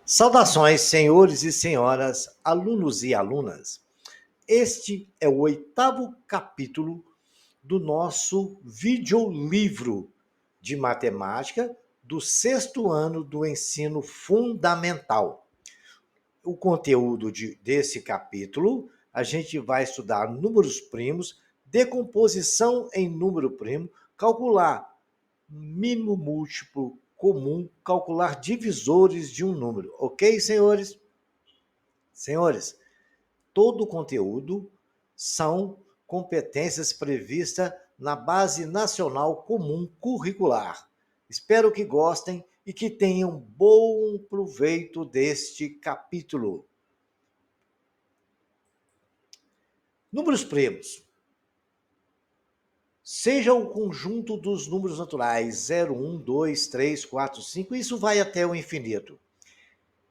Saudações, senhores e senhoras, alunos e alunas. Este é o 8º capítulo do nosso videolivro de matemática do 6º ano do ensino fundamental. O conteúdo desse capítulo, a gente vai estudar números primos, decomposição em número primo, calcular mínimo múltiplo comum, calcular divisores de um número. Ok, senhores? Senhores, todo o conteúdo são competências previstas na Base Nacional Comum Curricular. Espero que gostem e que tenham bom proveito deste capítulo. Números primos. Seja o conjunto dos números naturais 0, 1, 2, 3, 4, 5, isso vai até o infinito.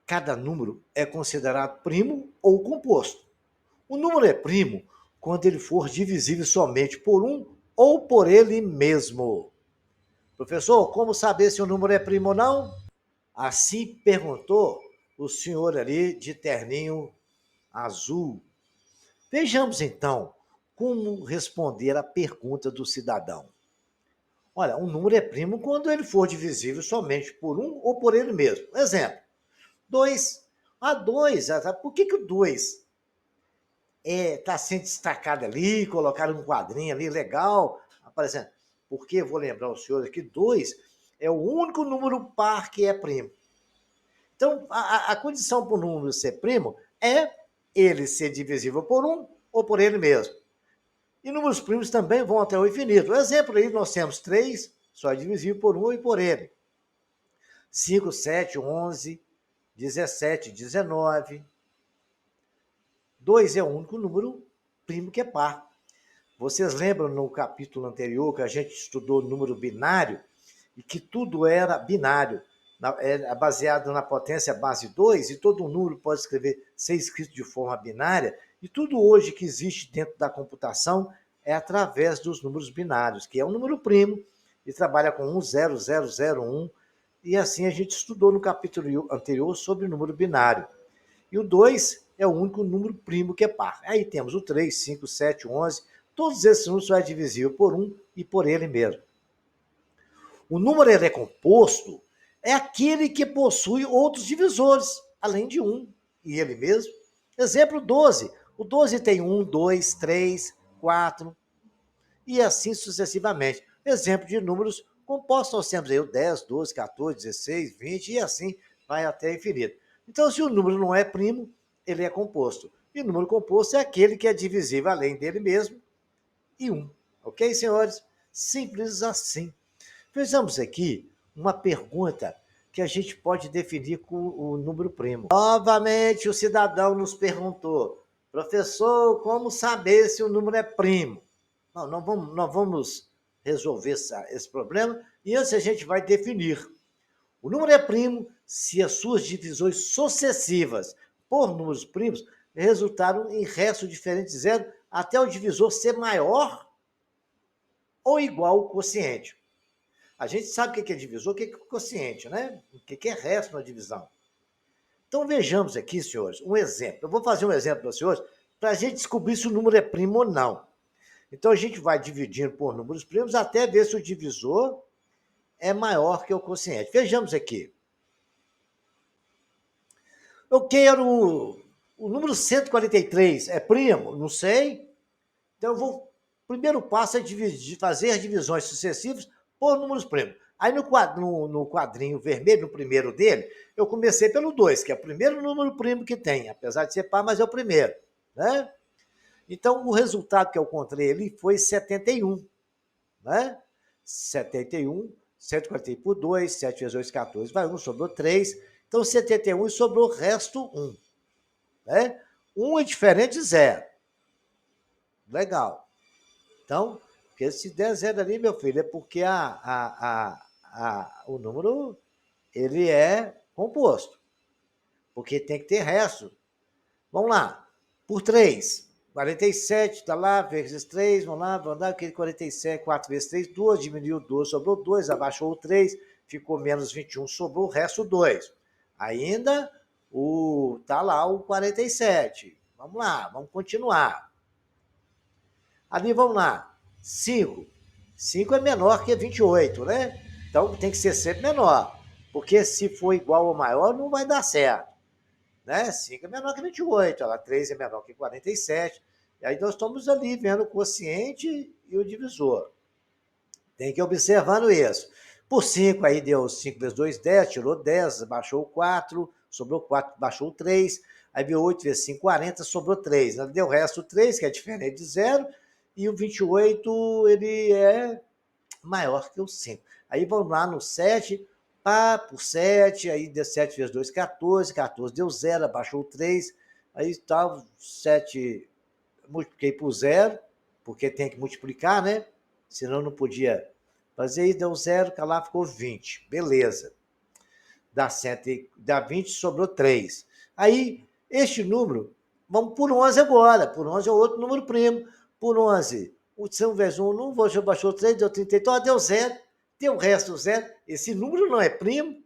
Cada número é considerado primo ou composto. O número é primo quando ele for divisível somente por um ou por ele mesmo. Professor, como saber se o número é primo ou não? Assim perguntou o senhor ali de terninho azul. Vejamos então como responder à pergunta do cidadão. Olha, um número é primo quando ele for divisível somente por um ou por ele mesmo. Exemplo, 2. Ah, 2. Por que o 2 está sendo destacado ali, colocaram um quadrinho ali, legal, aparecendo? Porque, vou lembrar o senhor aqui, 2 é o único número par que é primo. Então, a condição para o número ser primo é ele ser divisível por um ou por ele mesmo. E números primos também vão até o infinito. Exemplo aí, nós temos 3, só é divisível por um e por ele. 5, 7, 11, 17, 19. 2 é o único número primo que é par. Vocês lembram no capítulo anterior que a gente estudou número binário e que tudo era binário, baseado na potência base 2, e todo número pode ser escrito de forma binária, e tudo hoje que existe dentro da computação é através dos números binários, que é um número primo, e trabalha com 1, 0, 0, 0, 1, e assim a gente estudou no capítulo anterior sobre o número binário. E o 2 é o único número primo que é par. Aí temos o 3, 5, 7, 11. Todos esses números são divisíveis por um e por ele mesmo. O número ele é composto é aquele que possui outros divisores, além de um e ele mesmo. Exemplo, 12. O 12 tem 1, 2, 3, 4 e assim sucessivamente. Exemplo de números compostos, nós temos aí o 10, 12, 14, 16, 20 e assim vai até infinito. Então, se o número não é primo, ele é composto. E o número composto é aquele que é divisível além dele mesmo e 1. Ok, senhores? Simples assim. Vejamos aqui uma pergunta que a gente pode definir com o número primo. Novamente, o cidadão nos perguntou, professor, como saber se o número é primo? Não vamos resolver esse problema e antes a gente vai definir. O número é primo se as suas divisões sucessivas por números primos resultaram em resto diferente de zero até o divisor ser maior ou igual ao quociente. A gente sabe o que é divisor, o que é quociente, né? O que é resto na divisão. Então vejamos aqui, senhores, um exemplo. Eu vou fazer um exemplo para os senhores para a gente descobrir se o número é primo ou não. Então a gente vai dividindo por números primos até ver se o divisor é maior que o quociente. Vejamos aqui. Eu quero o número 143, é primo? Não sei. Então eu vou. O primeiro passo é fazer as divisões sucessivas por números primos. Aí no quadrinho vermelho, no primeiro dele, eu comecei pelo 2, que é o primeiro número primo que tem, apesar de ser par, mas é o primeiro. Né? Então, o resultado que eu encontrei ali foi 71. Né? 71, 141 por 2, 7 vezes 2, 14, vai 1, sobrou 3. Então, 71 e sobrou o resto 1. Né? 1 é diferente de 0. Legal. Então, porque se der 0 ali, meu filho, é porque o número ele é composto. Porque tem que ter resto. Vamos lá. Por 3. 47, está lá, vezes 3, vamos lá, aquele 47, 4 vezes 3, 2, diminuiu 2, sobrou 2, abaixou o 3, ficou menos 21, sobrou o resto 2. Ainda Tá lá o 47. Vamos lá, vamos continuar. Ali, vamos lá. 5. 5 é menor que 28, né? Então tem que ser sempre menor. Porque se for igual ou maior, não vai dar certo. Né? 5 é menor que 28, ela 3 é menor que 47. E aí nós estamos ali vendo o quociente e o divisor. Tem que ir observando isso. Por 5, aí deu 5 vezes 2, 10, tirou 10, baixou o 4, sobrou 4, baixou o 3. Aí veio 8 vezes 5, 40, sobrou 3. Deu o resto 3, que é diferente de 0. E o 28, ele é maior que o 5. Aí vamos lá no 7, por 7, aí deu 7 vezes 2, 14, 14 deu 0, abaixou o 3, aí está 7, multipliquei por 0, porque tem que multiplicar, né? Senão não podia fazer, aí deu 0, lá ficou 20, beleza. Dá 20, sobrou 3. Aí, este número, vamos por 11 agora, por 11 é outro número primo, por 11, o 5 vezes 1, não vou, já baixou 3, deu 32, deu 0, deu o resto 0, esse número não é primo,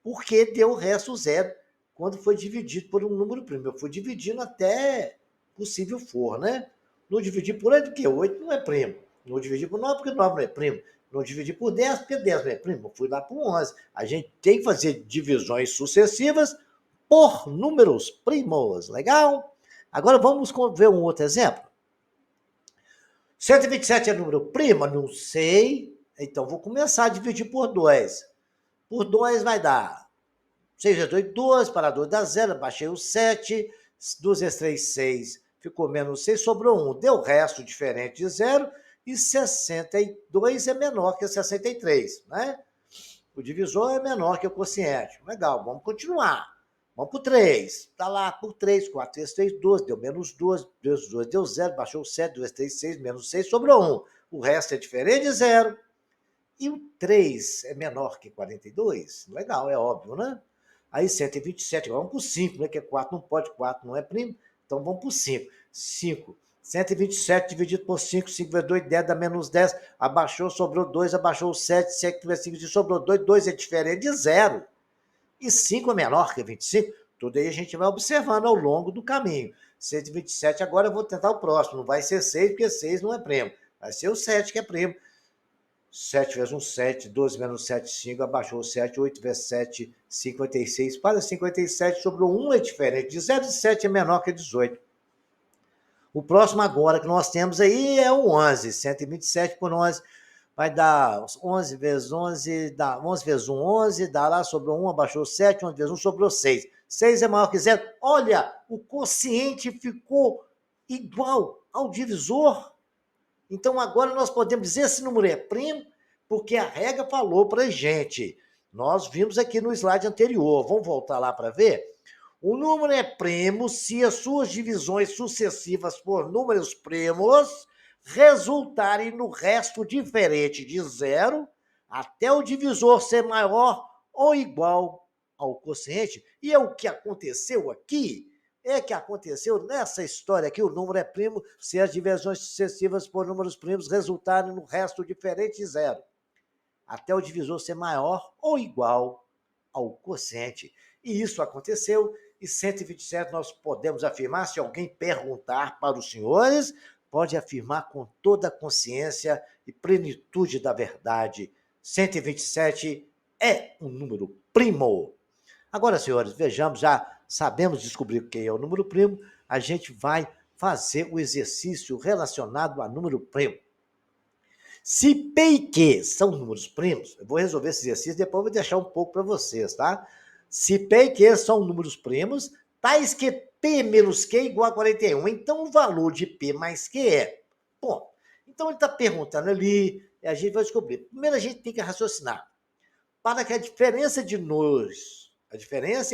porque deu o resto 0, quando foi dividido por um número primo. Eu fui dividindo até possível for, né? Não dividir por 8, porque 8 não é primo. Não dividir por 9, porque 9 não é primo. Não dividir por 10, porque 10 não é primo. Eu fui lá por 11. A gente tem que fazer divisões sucessivas por números primos. Legal? Agora vamos ver um outro exemplo. 127 é número primo? Não sei. Então vou começar a dividir por 2. Por 2 vai dar 6 vezes 2, 2, para 2 dá 0, baixei o 7, 2 vezes 3, 6, ficou menos 6, sobrou 1, deu o resto diferente de 0, e 62 é menor que 63, né? O divisor é menor que o quociente. Legal, vamos continuar. Vamos para o 3. Está lá por 3, 4 vezes 3, 12, deu menos 2, vezes 2 deu 0, baixou o 7, 2 vezes 3, 6, menos 6, sobrou 1. O resto é diferente de 0. E o 3 é menor que 42? Legal, é óbvio, né? Aí 127, vamos para o 5, né? Que é 4 não pode, 4 não é primo, então vamos para o 5. 5. 127 dividido por 5, 5 vezes 2, 10 dá menos 10, abaixou, sobrou 2, abaixou o 7, 7 vezes 5, sobrou 2, 2 é diferente de 0. E 5 é menor que 25, tudo aí a gente vai observando ao longo do caminho. 127, agora eu vou tentar o próximo, não vai ser 6, porque 6 não é primo, vai ser o 7 que é primo. 7 vezes 1, 7, 12 menos 7, 5, abaixou o 7, 8 vezes 7, 56. Para 57, sobrou 1 é diferente de 0, e 7 é menor que 18. O próximo agora que nós temos aí é o 11, 127 por 11, vai dar 11 vezes 11, dá 11 vezes 1, 11, dá lá, sobrou 1, abaixou 7, 11 vezes 1, sobrou 6. 6 é maior que 0. Olha, o quociente ficou igual ao divisor. Então, agora nós podemos dizer se o número é primo, porque a regra falou para a gente. Nós vimos aqui no slide anterior. Vamos voltar lá para ver? O número é primo se as suas divisões sucessivas por números primos resultarem no resto diferente de 0 até o divisor ser maior ou igual ao quociente. E é o que aconteceu aqui. É que aconteceu nessa história aqui, o número é primo se as divisões sucessivas por números primos resultarem no resto diferente de 0, até o divisor ser maior ou igual ao quociente. E isso aconteceu, e 127 nós podemos afirmar, se alguém perguntar para os senhores, pode afirmar com toda a consciência e plenitude da verdade, 127 é um número primo. Agora, senhores, vejamos, já sabemos descobrir o que é o número primo, a gente vai fazer o exercício relacionado a número primo. Se P e Q são números primos, eu vou resolver esse exercício, depois vou deixar um pouco para vocês, tá? Se P e Q são números primos, tais que P menos Q é igual a 41. Então, o valor de P mais Q é. Bom, então ele está perguntando ali, e a gente vai descobrir. Primeiro, a gente tem que raciocinar. Para que a diferença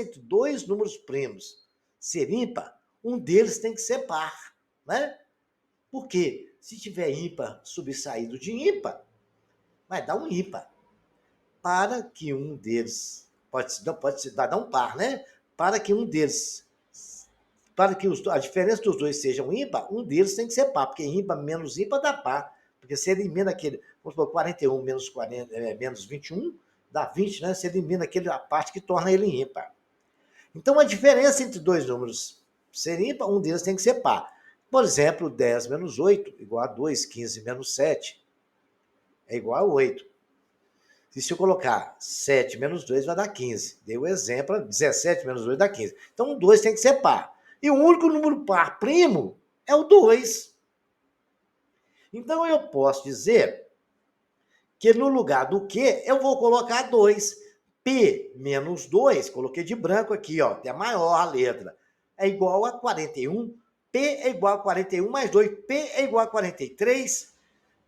entre dois números primos ser ímpar, um deles tem que ser par, né? Porque se tiver ímpar subsaído de ímpar, vai dar um ímpar. Para que um deles, pode dar um par, né? Para que um deles, para que a diferença dos dois sejam ímpar, um deles tem que ser par, porque ímpar menos ímpar dá par. Porque se elimina aquele, vamos supor, 41 menos, 40, menos 21, dá 20, né? Você elimina a parte que torna ele ímpar. Então, a diferença entre dois números ser ímpar, um deles tem que ser par. Por exemplo, 10 menos 8 igual a 2, 15 menos 7 é igual a 8. E se eu colocar 7 menos 2 vai dar 15. Dei o exemplo, 17 menos 2 dá 15. Então, o 2 tem que ser par. E o único número par primo é o 2. Então, eu posso dizer que no lugar do que, eu vou colocar 2. P menos 2, coloquei de branco aqui, ó, é maior a letra, é igual a 41. P é igual a 41 mais 2. P é igual a 43.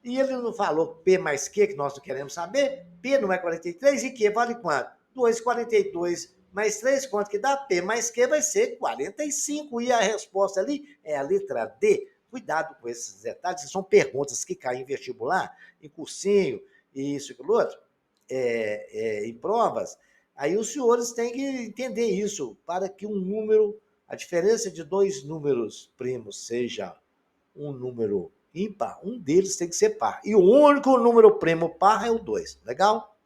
E ele não falou P mais Q, que nós não queremos saber. P não é 43 e Q vale quanto? 2,42 mais 3, quanto que dá? P mais Q vai ser 45. E a resposta ali é a letra D. Cuidado com esses detalhes, que são perguntas que caem em vestibular, em cursinho, e isso e aquilo outro, em provas. Aí os senhores têm que entender isso, para que um número, a diferença de dois números primos seja um número ímpar, um deles tem que ser par. E o único número primo par é o 2. Legal?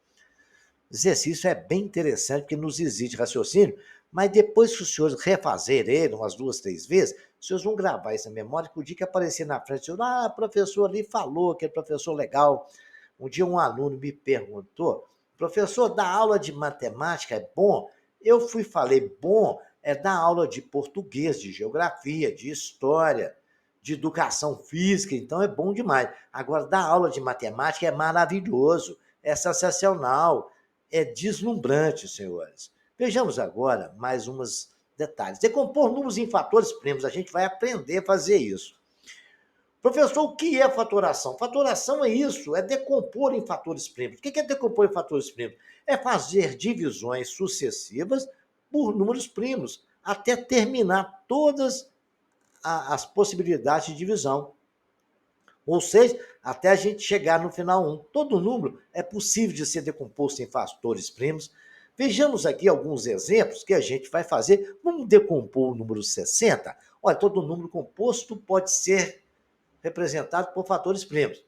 O exercício é bem interessante, porque nos exige raciocínio, mas depois que os senhores refazerem ele umas 2, 3 vezes, os senhores vão gravar isso na memória, que o dia que aparecer na frente, o senhor, professor ali falou, aquele professor legal. Um dia um aluno me perguntou, professor, dar aula de matemática é bom? Eu falei, bom é dar aula de português, de geografia, de história, de educação física, então é bom demais. Agora, dar aula de matemática é maravilhoso, é sensacional, é deslumbrante, senhores. Vejamos agora mais uns detalhes. Decompor números em fatores primos, a gente vai aprender a fazer isso. Professor, o que é fatoração? Fatoração é isso, é decompor em fatores primos. O que é decompor em fatores primos? É fazer divisões sucessivas por números primos, até terminar todas as possibilidades de divisão. Ou seja, até a gente chegar no final 1. Todo número é possível de ser decomposto em fatores primos. Vejamos aqui alguns exemplos que a gente vai fazer. Vamos decompor o número 60? Olha, todo número composto pode ser representado por fatores primos,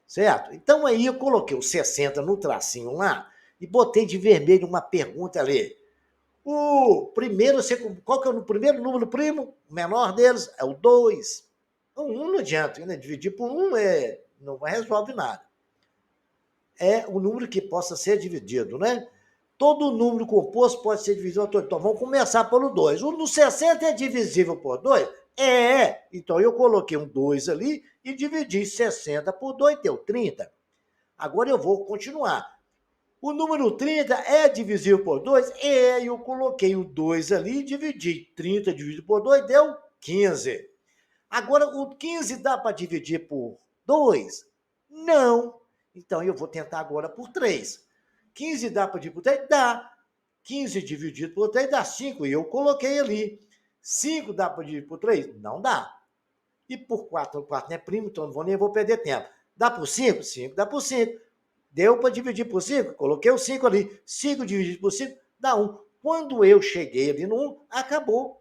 certo? Então aí eu coloquei o 60 no tracinho lá e botei de vermelho uma pergunta ali. O primeiro, qual que é o primeiro número primo? O menor deles é o 2. O 1 não adianta, né? Dividir por 1 não resolve nada. É o número que possa ser dividido, né? Todo número composto pode ser dividido por 2. Então, vamos começar pelo 2. O do 60 é divisível por 2? É. Então, eu coloquei um 2 ali e dividi 60 por 2, deu 30. Agora eu vou continuar. O número 30 é divisível por 2? É. Eu coloquei o 2 ali e dividi. 30 dividido por 2 deu 15. Agora, o 15 dá para dividir por 2? Não. Então, eu vou tentar agora por 3. 15 dá para dividir por 3? Dá. 15 dividido por 3 dá 5. E eu coloquei ali. 5 dá para dividir por 3? Não dá. E por 4, o 4 não é primo, então nem vou perder tempo. Dá por 5? 5 dá por 5. Deu para dividir por 5? Coloquei o 5 ali. 5 dividido por 5 dá 1. Quando eu cheguei ali no 1, acabou.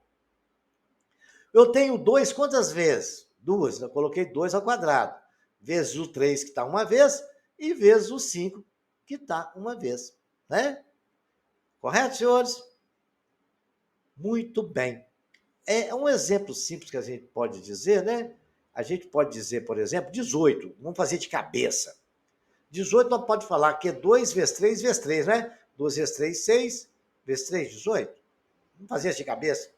Eu tenho 2 quantas vezes? 2. Eu coloquei 2 ao quadrado. Vezes o 3, que está uma vez, e vezes o 5, que está uma vez. Né? Correto, senhores? Muito bem. É um exemplo simples que a gente pode dizer, né? A gente pode dizer, por exemplo, 18. Vamos fazer de cabeça. 18 não pode falar que é 2 vezes 3 vezes 3, né? 2 vezes 3, 6. Vezes 3, 18. Vamos fazer isso de cabeça.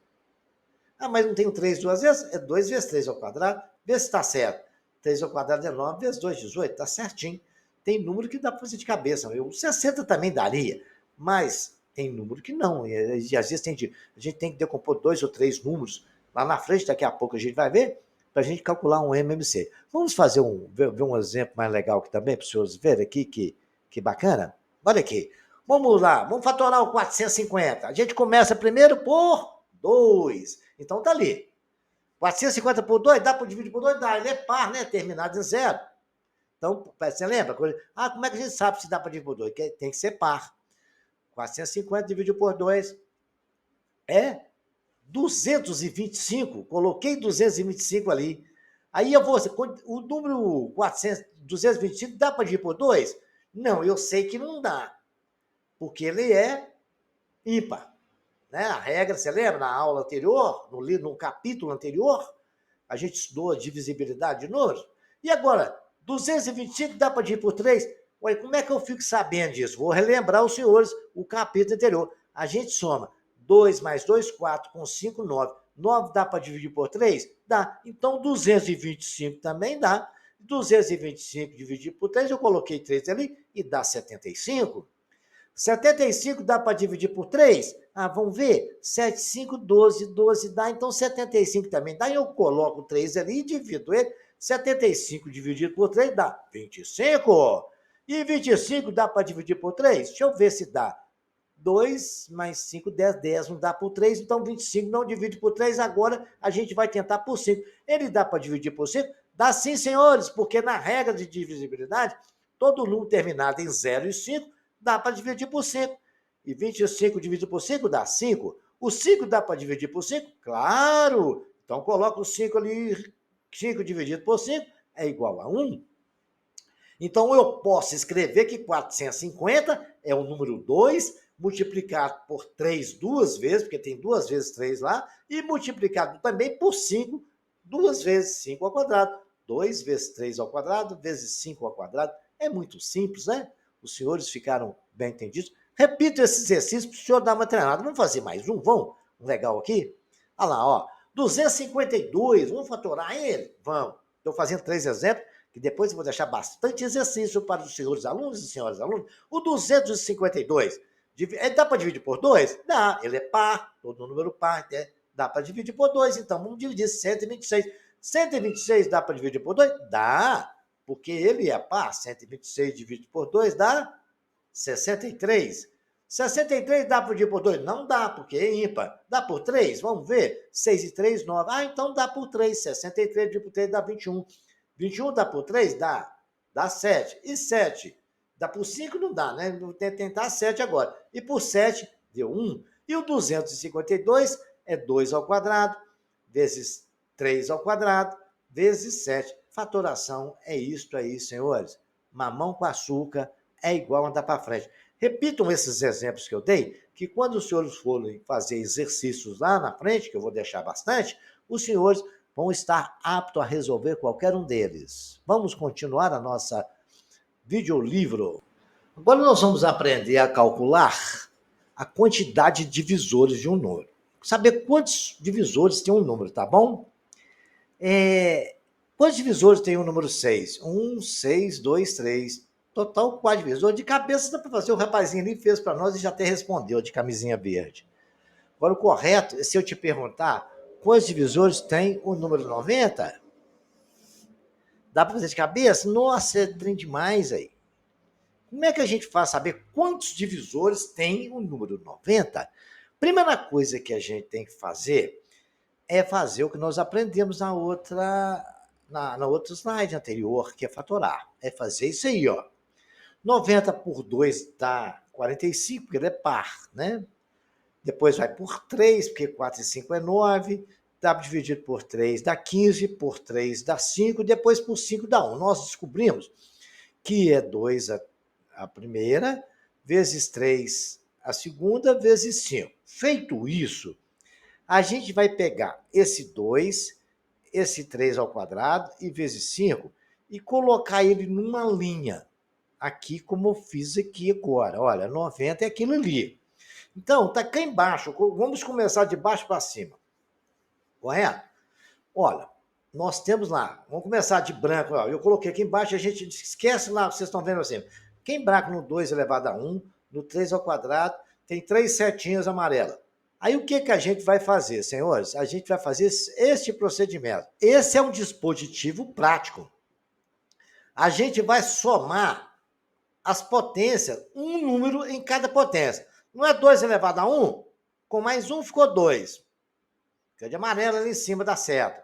Mas não tenho 3 duas vezes? É 2 vezes 3 ao quadrado. Vê se está certo. 3 ao quadrado é 9, vezes 2, 18. Está certinho. Tem número que dá para fazer de cabeça. O 60 também daria, mas tem número que não. E às vezes a gente tem que decompor 2 ou 3 números. Lá na frente, daqui a pouco a gente vai ver, para a gente calcular um MMC. Vamos fazer ver um exemplo mais legal aqui também, para os senhores verem aqui, que bacana. Olha aqui. Vamos lá, vamos fatorar o 450. A gente começa primeiro por 2. Então tá ali. 450 por 2, dá para dividir por 2? Dá. Ele é par, né? Terminado em 0. Então, você lembra? Como é que a gente sabe se dá para dividir por 2? Tem que ser par. 450 dividido por 2 é 225. Coloquei 225 ali. Aí eu vou, o número 225 dá para dividir por 2? Não, eu sei que não dá. Porque ele é ímpar. né? A regra, você lembra, na aula anterior, no capítulo anterior, a gente estudou a divisibilidade de números. E agora, 225 dá para dividir por 3? Ué, como é que eu fico sabendo disso? Vou relembrar os senhores o capítulo anterior. A gente soma 2 mais 2, 4, com 5, 9. 9 dá para dividir por 3? Dá. Então, 225 também dá. 225 dividido por 3, eu coloquei 3 ali e dá 75. 75 dá para dividir por 3? Ah, vamos ver. 7, 5, 12. 12 dá, então 75 também dá. Eu coloco 3 ali e divido ele. 75 dividido por 3 dá 25. E 25 dá para dividir por 3? Deixa eu ver se dá. 2 mais 5, 10. 10 não dá por 3, então 25 não divide por 3. Agora a gente vai tentar por 5. Ele dá para dividir por 5? Dá sim, senhores, porque na regra de divisibilidade, todo número terminado em 0 e 5 dá para dividir por 5. E 25 dividido por 5 dá 5. O 5 dá para dividir por 5? Claro! Então coloca o 5 ali. 5 dividido por 5 é igual a 1. Então eu posso escrever que 450 é o número 2, multiplicado por 3 duas vezes, porque tem 2 vezes 3 lá, e multiplicado também por 5, 2 vezes 5 ao quadrado. 2 vezes 3 ao quadrado, vezes 5 ao quadrado. É muito simples, né? Os senhores ficaram bem entendidos. Repito esse exercício para o senhor dar uma treinada. Vamos fazer mais um? Vamos? Um legal aqui? Olha lá, ó. 252, vamos fatorar ele? Vamos. Estou fazendo 3 exemplos, que depois eu vou deixar bastante exercício para os senhores alunos e senhoras alunos. O 252, dá para dividir por 2? Dá, ele é par, todo número par, né? Dá para dividir por 2, então vamos dividir 126. 126 dá para dividir por 2? Dá, porque ele é par. 126 dividido por 2 dá 63. 63 dá para dividir por 2? Não dá, porque é ímpar. Dá por 3? Vamos ver. 6 e 3, 9. Ah, então dá por 3. 63 dividido por 3 dá 21. 21 dá por 3? Dá. Dá 7. E 7? Dá por 5? Não dá, né? Vou tentar 7 agora. E por 7 deu 1. E o 252 é 2 ao quadrado, vezes 3 ao quadrado, vezes 7. Fatoração é isto aí, senhores. Mamão com açúcar é igual a andar para frente. Repitam esses exemplos que eu dei, que quando os senhores forem fazer exercícios lá na frente, que eu vou deixar bastante, os senhores vão estar aptos a resolver qualquer um deles. Vamos continuar a nossa videolivro. Agora nós vamos aprender a calcular a quantidade de divisores de um número. Saber quantos divisores tem um número, tá bom? Quantos divisores tem o número 6? 1, 6, 2, 3. Total 4 divisores. De cabeça dá para fazer. O rapazinho ali fez para nós e já até respondeu, de camisinha verde. Agora, o correto é se eu te perguntar quantos divisores tem o número 90? Dá para fazer de cabeça? Nossa, é trem demais aí. Como é que a gente faz saber quantos divisores tem o número 90? Primeira coisa que a gente tem que fazer é fazer o que nós aprendemos na outra slide anterior, que é fatorar. É fazer isso aí, ó. 90 por 2 dá 45, porque ele é par, né? Depois vai por 3, porque 4 e 5 é 9. W dividido por 3 dá 15, por 3 dá 5, depois por 5 dá 1. Nós descobrimos que é 2 a primeira, vezes 3 a segunda, vezes 5. Feito isso, a gente vai pegar esse 2, esse 3 ao quadrado e vezes 5 e colocar ele numa linha. Aqui, como eu fiz aqui agora. Olha, 90 é aquilo ali. Então, tá cá embaixo. Vamos começar de baixo para cima. Correto? Olha, nós temos lá, vamos começar de branco. Ó, eu coloquei aqui embaixo, a gente esquece lá, vocês estão vendo assim. Quem branco no 2 elevado a 1, no 3 ao quadrado, tem 3 setinhas amarelas. Aí o que, que a gente vai fazer, senhores? A gente vai fazer este procedimento. Esse é um dispositivo prático. A gente vai somar as potências, um número em cada potência. Não é 2 elevado a 1? Com mais 1 ficou 2. Fica de amarelo ali em cima da seta.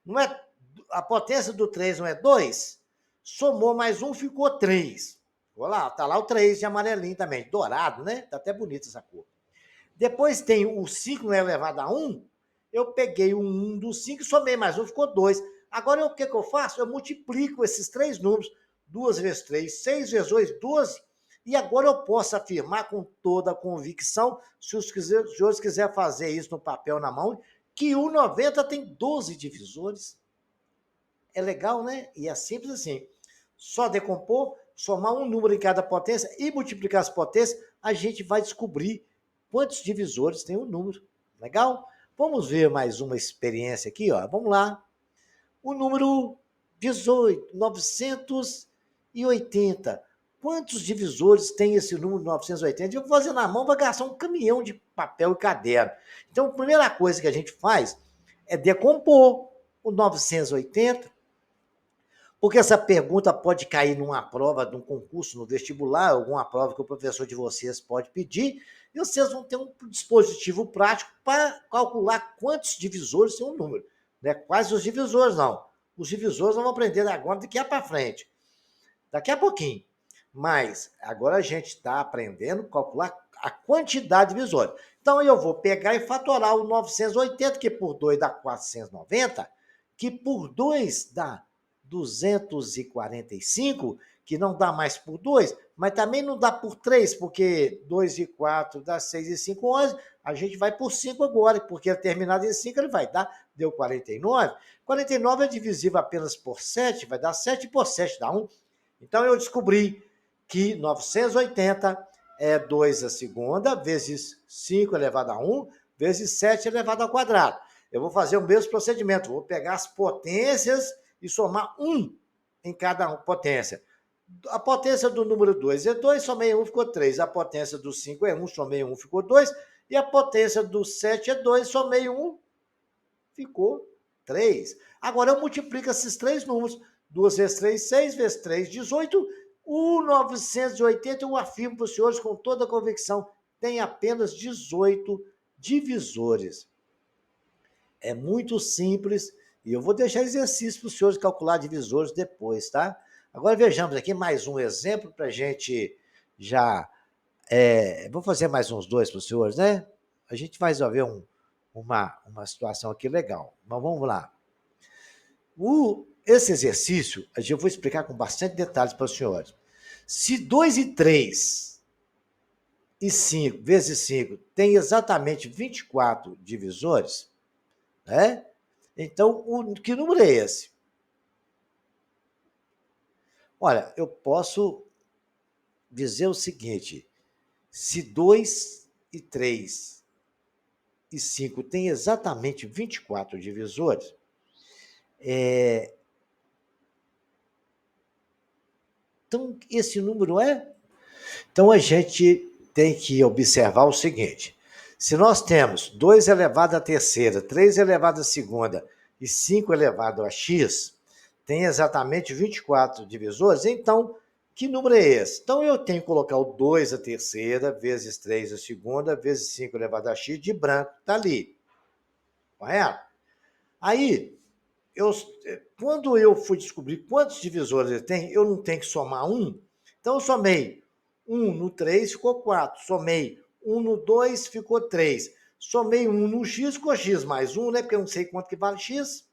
Não é, a potência do 3 não é 2? Somou mais 1, ficou 3. Olha lá, tá lá o 3 de amarelinho também. Dourado, né? Tá até bonita essa cor. Depois tem o 5 não é elevado a 1. Eu peguei o 1 do 5 e somei mais 1, ficou 2. Agora, o que eu faço? Eu multiplico esses três números. 2 vezes 3, 6 vezes 8, 12. E agora eu posso afirmar com toda a convicção, se os senhores quiserem fazer isso no papel na mão, que o 90 tem 12 divisores. É legal, né? E é simples assim. Só decompor, somar um número em cada potência e multiplicar as potências, a gente vai descobrir quantos divisores tem o número. Legal? Vamos ver mais uma experiência aqui, ó. Vamos lá. O número 18, 980. Quantos divisores tem esse número 980? Eu vou fazer na mão, vai gastar um caminhão de papel e caderno. Então, a primeira coisa que a gente faz é decompor o 980, porque essa pergunta pode cair numa prova, num concurso, no vestibular, alguma prova que o professor de vocês pode pedir, e vocês vão ter um dispositivo prático para calcular quantos divisores tem um número. Né? Quais os divisores, não. Os divisores nós vamos aprender agora, daqui para frente. Daqui a pouquinho. Mas agora a gente está aprendendo a calcular a quantidade de divisores. Então eu vou pegar e fatorar o 980, que por 2 dá 490, que por 2 dá 245, que não dá mais por 2, mas também não dá por 3, porque 2 e 4 dá 6 e 5, 11. A gente vai por 5 agora, porque terminado em 5 ele vai dar, deu 49. 49 é divisível apenas por 7, vai dar 7 por 7, dá 1. Então eu descobri que 980 é 2 a segunda, vezes 5 elevado a 1, vezes 7 elevado ao quadrado. Eu vou fazer o mesmo procedimento, vou pegar as potências e somar 1 em cada potência. A potência do número 2 é 2, somei 1, ficou 3. A potência do 5 é 1, somei 1, ficou 2. E a potência do 7 é 2, somei 1, ficou 3. Agora eu multiplico esses três números. 2 vezes 3, 6 vezes 3, 18. O 980, eu afirmo para os senhores com toda a convicção, tem apenas 18 divisores. É muito simples e eu vou deixar exercício para os senhores calcular divisores depois, tá? Agora vejamos aqui mais um exemplo para a gente já... vou fazer mais uns dois para os senhores, né? A gente vai resolver uma situação aqui legal. Mas vamos lá. Esse exercício, eu vou explicar com bastante detalhes para os senhores. Se 2 e 3 e 5 vezes 5 tem exatamente 24 divisores, né? Então, que número é esse? Olha, eu posso dizer o seguinte, se 2 e 3 e 5 tem exatamente 24 divisores, então esse número é... Então a gente tem que observar o seguinte, se nós temos 2 elevado à terceira, 3 elevado à segunda e 5 elevado a x, tem exatamente 24 divisores, então que número é esse? Então eu tenho que colocar o 2 à terceira, vezes 3 à segunda, vezes 5 elevado a x, de branco, está ali. Correto? Aí, quando eu fui descobrir quantos divisores ele tem, eu não tenho que somar 1. Então eu somei 1 no 3, ficou 4. Somei 1 no 2, ficou 3. Somei 1 no x, ficou x mais 1, né? Porque eu não sei quanto que vale x.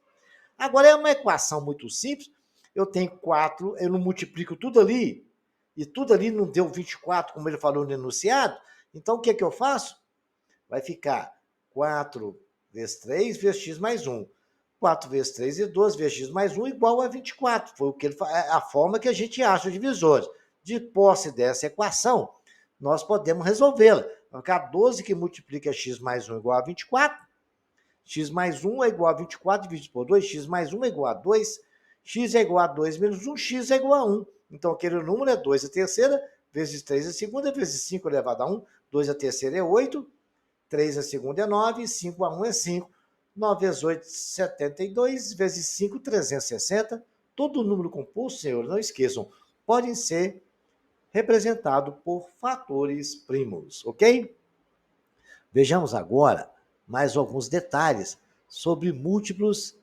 Agora é uma equação muito simples. Eu tenho 4, eu não multiplico tudo ali, e tudo ali não deu 24, como ele falou no enunciado. Então o que é que eu faço? Vai ficar 4 vezes 3 vezes x mais 1. 4 vezes 3 e 12 vezes x mais 1 igual a 24. Foi a forma que a gente acha os divisores. De posse dessa equação, nós podemos resolvê-la. Vai ficar 12 que multiplica x mais 1 igual a 24. X mais 1 é igual a 24 dividido por 2. X mais 1 é igual a 2. X é igual a 2 menos 1. X é igual a 1. Então, aquele número é 2 a terceira, vezes 3 a segunda, vezes 5 elevado a 1. 2 a terceira é 8. 3 a segunda é 9, 5 a 1 é 5. 9 vezes 8, 72, vezes 5, 360. Todo número composto, senhores, não esqueçam, podem ser representados por fatores primos, ok? Vejamos agora mais alguns detalhes sobre múltiplos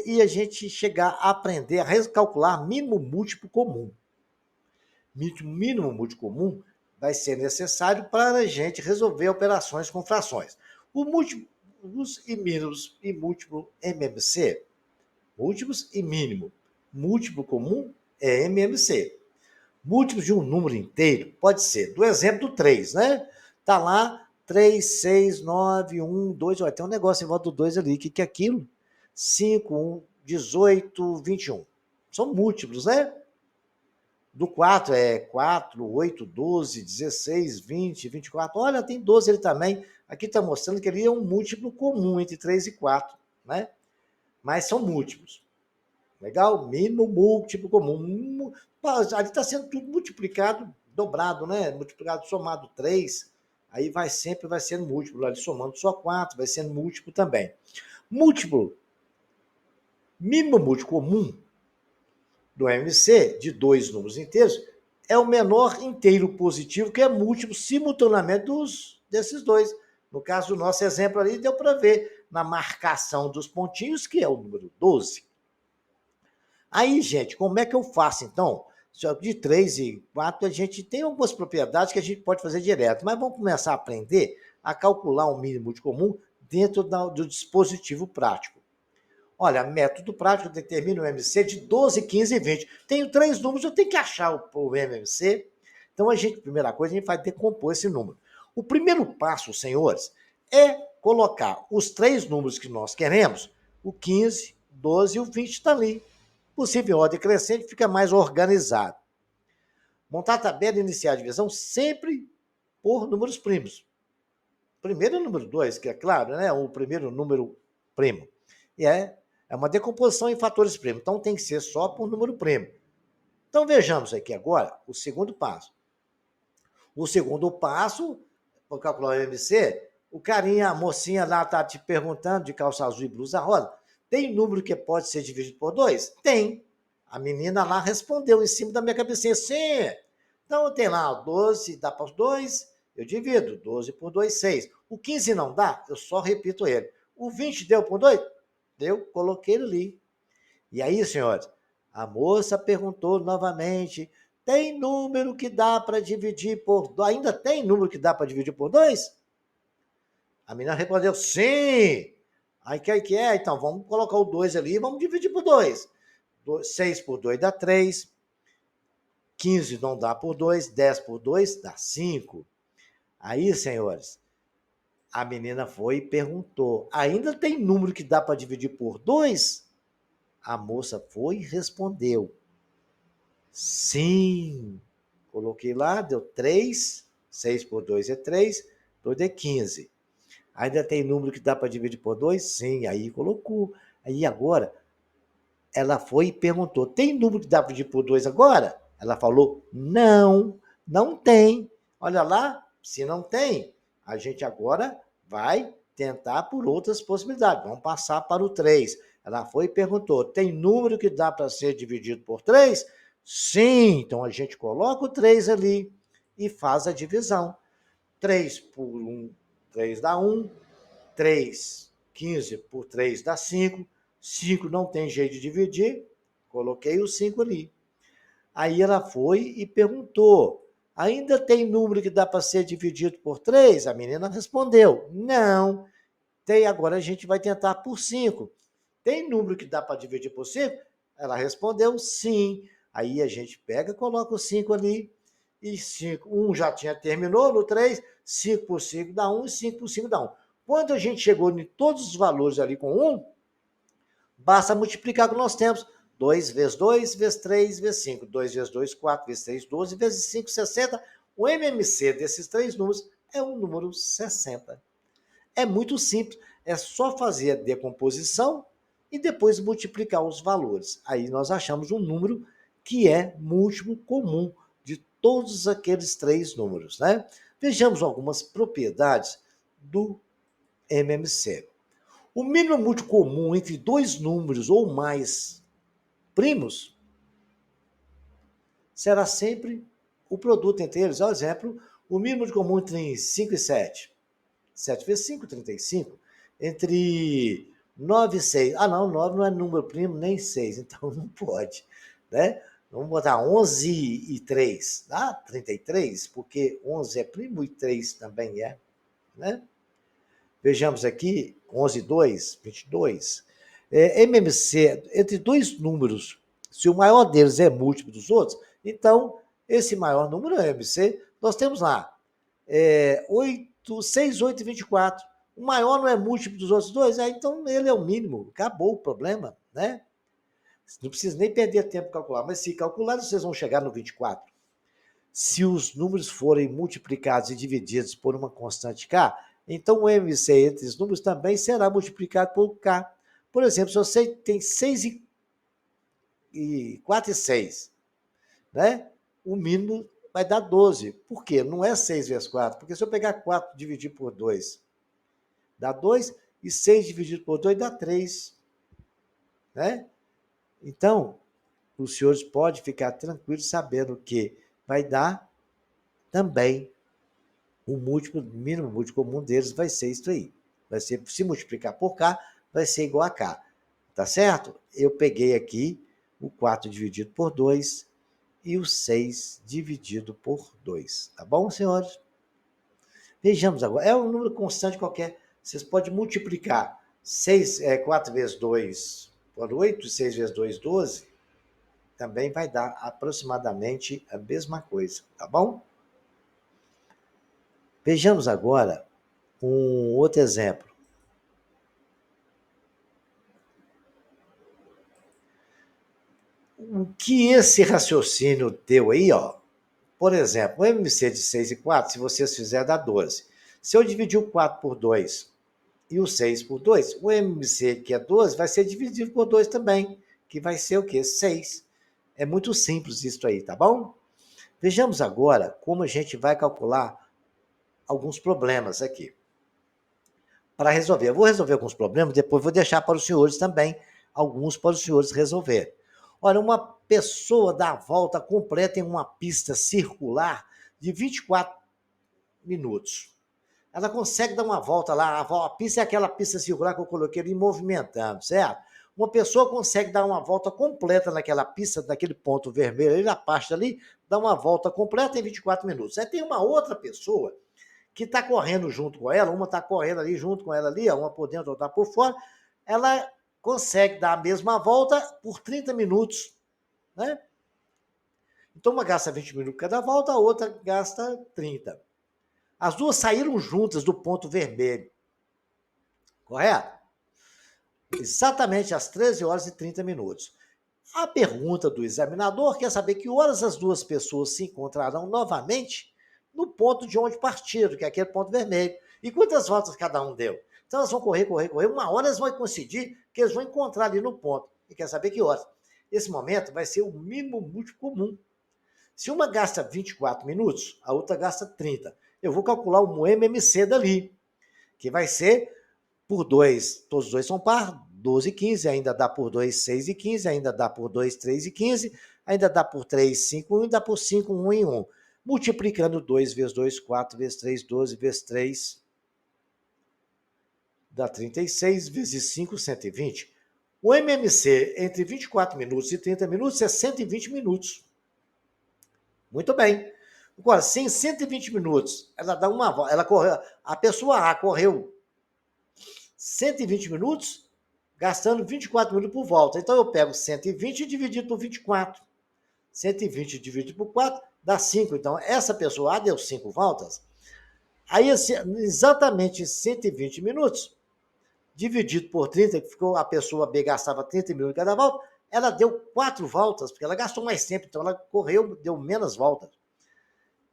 e a gente chegar a aprender a recalcular mínimo múltiplo comum. Mínimo múltiplo comum vai ser necessário para a gente resolver operações com frações. O múltiplos e mínimos e múltiplo MMC. Múltiplos e mínimo. Múltiplo comum é MMC. Múltiplos de um número inteiro, pode ser, do exemplo do 3, né? Tá lá, 3, 6, 9, 1, 2, olha, tem um negócio em volta do 2 ali, o que é aquilo? 5, 1, 18, 21. São múltiplos, né? Do 4 é 4, 8, 12, 16, 20, 24. Olha, tem 12 ele também. Aqui está mostrando que ele é um múltiplo comum entre 3 e 4, né? Mas são múltiplos. Legal? Mínimo, múltiplo comum. Ali está sendo tudo multiplicado, dobrado, né? Multiplicado, somado 3. Aí sempre vai sendo múltiplo. Ali somando só 4, vai sendo múltiplo também. Múltiplo, mínimo múltiplo comum do MC, de dois números inteiros, é o menor inteiro positivo que é múltiplo simultaneamente desses dois. No caso do nosso exemplo ali, deu para ver na marcação dos pontinhos, que é o número 12. Aí, gente, como é que eu faço, então? De 3 e 4, a gente tem algumas propriedades que a gente pode fazer direto, mas vamos começar a aprender a calcular um mínimo de comum dentro do dispositivo prático. Olha, método prático determina o MC de 12, 15 e 20. Tenho 3 números, eu tenho que achar o MMC. Então, primeira coisa, a gente vai decompor esse número. O primeiro passo, senhores, é colocar os 3 números que nós queremos, o 15, 12 e o 20 está ali. Possível ordem crescente, fica mais organizado. Montar a tabela e iniciar a divisão sempre por números primos. Primeiro número 2, que é claro, né? O primeiro número primo. E é uma decomposição em fatores primos. Então, tem que ser só por número primo. Então, vejamos aqui agora o segundo passo. O segundo passo, para calcular o MC, o carinha, a mocinha lá está te perguntando, de calça azul e blusa rosa, tem número que pode ser dividido por 2? Tem. A menina lá respondeu em cima da minha cabecinha, sim. Então, tem lá, 12 dá para os 2, eu divido. 12 por 2, 6. O 15 não dá, eu só repito ele. O 20 deu por 2? Deu, coloquei ele ali. E aí, senhores, a moça perguntou novamente, tem número que dá para dividir por 2? Ainda tem número que dá para dividir por 2? A menina respondeu, sim. Aí, que é? Então, vamos colocar o 2 ali e vamos dividir por 2. 6 por 2 dá 3. 15 não dá por 2. 10 por 2 dá 5. Aí, senhores, a menina foi e perguntou, ainda tem número que dá para dividir por 2? A moça foi e respondeu, sim. Coloquei lá, deu 3. 6 por 2 é 3. 2 é 15. Ainda tem número que dá para dividir por 2? Sim. Aí colocou. Aí agora, ela foi e perguntou, tem número que dá para dividir por 2 agora? Ela falou, não, não tem. Olha lá, se não tem, a gente agora vai tentar por outras possibilidades. Vamos passar para o 3. Ela foi e perguntou, tem número que dá para ser dividido por 3? Sim, então a gente coloca o 3 ali e faz a divisão. 3 por 1, 3 dá 1. 3, 15 por 3 dá 5. 5 não tem jeito de dividir, coloquei o 5 ali. Aí ela foi e perguntou, ainda tem número que dá para ser dividido por 3? A menina respondeu, não. Tem, agora a gente vai tentar por 5. Tem número que dá para dividir por 5? Ela respondeu, sim. Aí a gente pega e coloca o 5 ali. E 5, 1 já tinha terminou no 3, 5 por 5 dá 1 e 5 por 5 dá 1. Quando a gente chegou em todos os valores ali com 1, basta multiplicar com nós temos. 2 vezes 2, vezes 3, vezes 5. 2 vezes 2, 4, vezes 3, 12, vezes 5, 60. O MMC desses 3 números é o número 60. É muito simples, é só fazer a decomposição e depois multiplicar os valores. Aí nós achamos um número que é múltiplo comum de todos aqueles 3 números, né? Vejamos algumas propriedades do MMC. O mínimo múltiplo comum entre 2 números ou mais primos será sempre o produto entre eles. Por exemplo, o mínimo múltiplo comum entre 5 e 7. 7 vezes 5, 35. Entre 9 e 6. Ah, não, 9 não é número primo, nem 6, então não pode. Né? Vamos botar 11 e 3. Ah, 33, porque 11 é primo e 3 também é. Né? Vejamos aqui, 11 e 2, 22. MMC, entre 2 números, se o maior deles é múltiplo dos outros, então Esse maior número é o MC. Nós temos lá 6, 8 e 24. O maior não é múltiplo dos outros dois? Então ele é o mínimo. Acabou o problema, né? Não precisa nem perder tempo calcular. Mas se calcular, vocês vão chegar no 24. Se os números forem multiplicados e divididos por uma constante k, então o MC entre os números também será multiplicado por k. Por exemplo, se você tem 6 e 4 e 6, né? O mínimo vai dar 12. Por quê? Não é 6 vezes 4, porque se eu pegar 4 e dividir por 2, dá 2, e 6 dividido por 2 dá 3. Né? Então, os senhores podem ficar tranquilos sabendo que vai dar também o mínimo múltiplo comum deles vai ser isso aí. Vai ser, se multiplicar por k, vai ser igual a k. Tá certo? Eu peguei aqui o 4 dividido por 2 e o 6 dividido por 2. Tá bom, senhores? Vejamos agora. É um número constante qualquer. Vocês podem multiplicar 4 vezes 2 por 8, 6 vezes 2, 12. Também vai dar aproximadamente a mesma coisa. Tá bom? Vejamos agora um outro exemplo. O que esse raciocínio deu aí, ó? Por exemplo, o MC de 6 e 4, se vocês fizerem, dá 12. Se eu dividir o 4 por 2 e o 6 por 2, o MC, que é 12, vai ser dividido por 2 também, que vai ser o quê? 6. É muito simples isso aí, tá bom? Vejamos agora como a gente vai calcular alguns problemas aqui. Para resolver, eu vou resolver alguns problemas, depois vou deixar para os senhores também, alguns para os senhores resolver. Olha, uma pessoa dá a volta completa em uma pista circular de 24 minutos. Ela consegue dar uma volta lá, a pista é aquela pista circular que eu coloquei ali movimentando, certo? Uma pessoa consegue dar uma volta completa naquela pista, naquele ponto vermelho ali, na parte ali, dar uma volta completa em 24 minutos. Aí tem uma outra pessoa que está correndo junto com ela, uma está correndo ali junto com ela ali, uma por dentro, outra por fora, ela consegue dar a mesma volta por 30 minutos, né? Então uma gasta 20 minutos cada volta, a outra gasta 30. As duas saíram juntas do ponto vermelho, correto? Exatamente às 13 horas e 30 minutos. A pergunta do examinador quer saber que horas as duas pessoas se encontrarão novamente no ponto de onde partiram, que é aquele ponto vermelho. E quantas voltas cada um deu? Então elas vão correr. Uma hora eles vão coincidir que eles vão encontrar ali no ponto. E quer saber que horas? Esse momento vai ser o mínimo múltiplo comum. Se uma gasta 24 minutos, a outra gasta 30. Eu vou calcular o MMC dali, que vai ser por 2, todos os dois são par, 12 e 15, ainda dá por 2, 6 e 15, ainda dá por 2, 3 e 15, ainda dá por 3, 5 e 1, dá por 5, 1 e 1. Multiplicando 2 vezes 2, 4 vezes 3, 12 vezes 3, dá 36, vezes 5, 120. O MMC entre 24 minutos e 30 minutos é 120 minutos. Muito bem. Agora, se em 120 minutos ela dá uma volta, ela correu, a pessoa A correu 120 minutos, gastando 24 minutos por volta. Então eu pego 120 e dividido por 24. 120 dividido por 4 dá 5. Então essa pessoa A deu 5 voltas. Aí exatamente 120 minutos, dividido por 30, que ficou, a pessoa B gastava 30 minutos cada volta, ela deu 4 voltas, porque ela gastou mais tempo, então ela correu, deu menos voltas.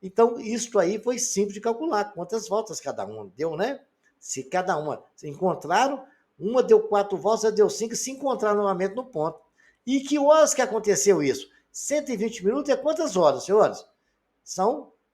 Então, isso aí foi simples de calcular, quantas voltas cada uma deu, né? Se cada uma se encontraram, uma deu 4 voltas, outra deu 5, se encontraram novamente no ponto. E que horas que aconteceu isso? 120 minutos é quantas horas, senhores?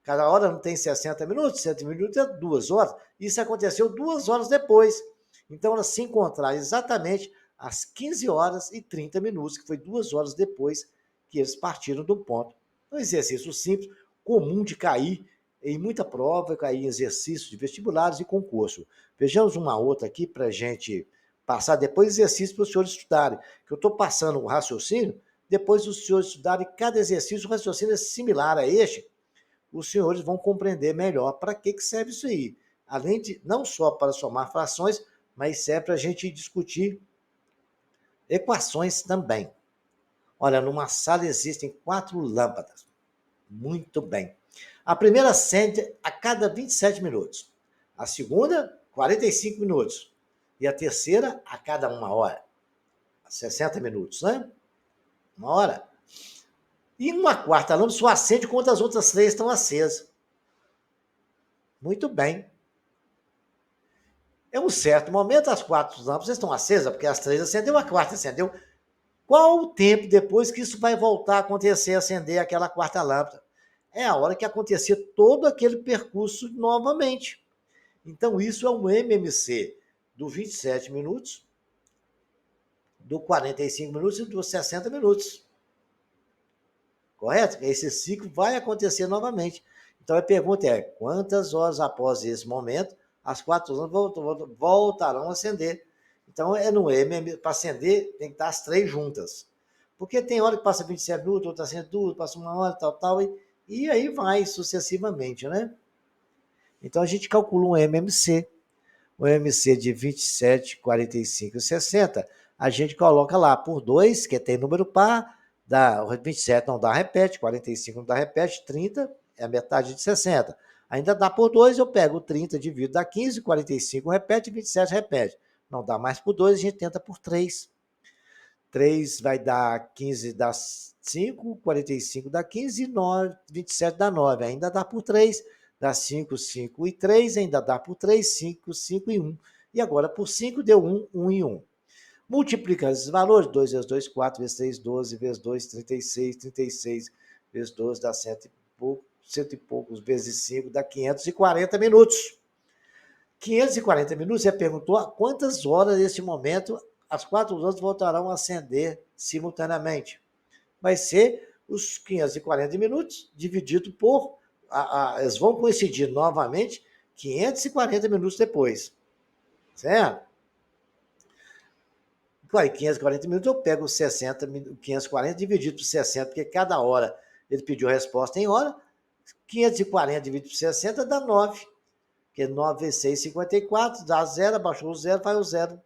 Cada hora não tem 60 minutos, 60 minutos é 2 horas. Isso aconteceu 2 horas depois. Então, elas se encontraram exatamente às 15 horas e 30 minutos, que foi 2 horas depois que eles partiram do ponto. Um exercício simples, comum de cair em muita prova, cair em exercícios de vestibulares e concurso. Vejamos uma outra aqui para a gente passar, depois exercício para os senhores estudarem, que eu estou passando o raciocínio, depois os senhores estudarem cada exercício, o raciocínio é similar a este, os senhores vão compreender melhor para que serve isso aí. Além de, não só para somar frações, mas serve para a gente discutir equações também. Olha, numa sala existem 4 lâmpadas. Muito bem. A primeira acende a cada 27 minutos. A segunda, 45 minutos. E a terceira, a cada 1 hora. 60 minutos, né? 1 hora. E uma quarta lâmpada só acende quando as outras 3 estão acesas. Muito bem. Em um certo momento, as 4 lâmpadas estão acesas, porque as 3 acendeu, a quarta acendeu. Qual o tempo depois que isso vai voltar a acontecer, acender aquela quarta lâmpada? É a hora que acontecer todo aquele percurso novamente. Então, isso é um MMC do 27 minutos, do 45 minutos e dos 60 minutos. Correto? Esse ciclo vai acontecer novamente. Então, a pergunta é, quantas horas após esse momento as 4 lâmpadas voltarão a acender? Então, no MM, para acender, tem que estar as 3 juntas. Porque tem hora que passa 27 minutos, outra acende tudo, passa 1 hora, tal, e aí vai sucessivamente, né? Então, a gente calcula um MMC. O MMC de 27, 45 e 60, a gente coloca lá por 2, que tem número par, dá, 27 não dá repete, 45 não dá repete, 30 é a metade de 60. Ainda dá por 2, eu pego 30, divido, dá 15, 45 repete, 27 repete. Não dá mais por 2, a gente tenta por 3. 3 vai dar 15, dá 5, 45 dá 15, 9, 27 dá 9. Ainda dá por 3, dá 5, 5 e 3, ainda dá por 3, 5, 5 e 1. E agora por 5 deu 1, 1 e 1. Multiplicando esses valores, 2 vezes 2, 4, vezes 3, 12, vezes 2, 36, 36, vezes 12 dá 100 e pouco, 100 e poucos, vezes 5 dá 540 minutos. 540 minutos, você perguntou a quantas horas nesse momento as 4 luzes voltarão a acender simultaneamente. Vai ser os 540 minutos dividido por... eles vão coincidir novamente 540 minutos depois. Certo? Claro, 540 minutos eu pego 60, 540 dividido por 60, porque cada hora ele pediu a resposta em hora. 540 dividido por 60 dá 9. Porque 9 vezes 6, 54, dá 0, abaixou o 0, vai o 0.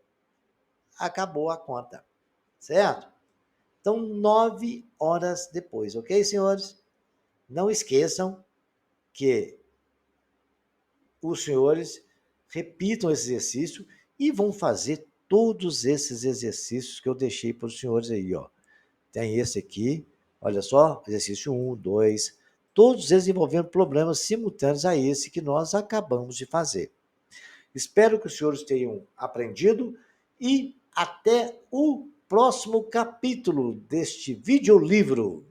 Acabou a conta. Certo? Então, 9 horas depois, ok, senhores? Não esqueçam que os senhores repitam esse exercício e vão fazer todos esses exercícios que eu deixei para os senhores aí, ó. Tem esse aqui, olha só, exercício 1, 2, todos eles envolvendo problemas simultâneos a esse que nós acabamos de fazer. Espero que os senhores tenham aprendido e até o próximo capítulo deste videolivro.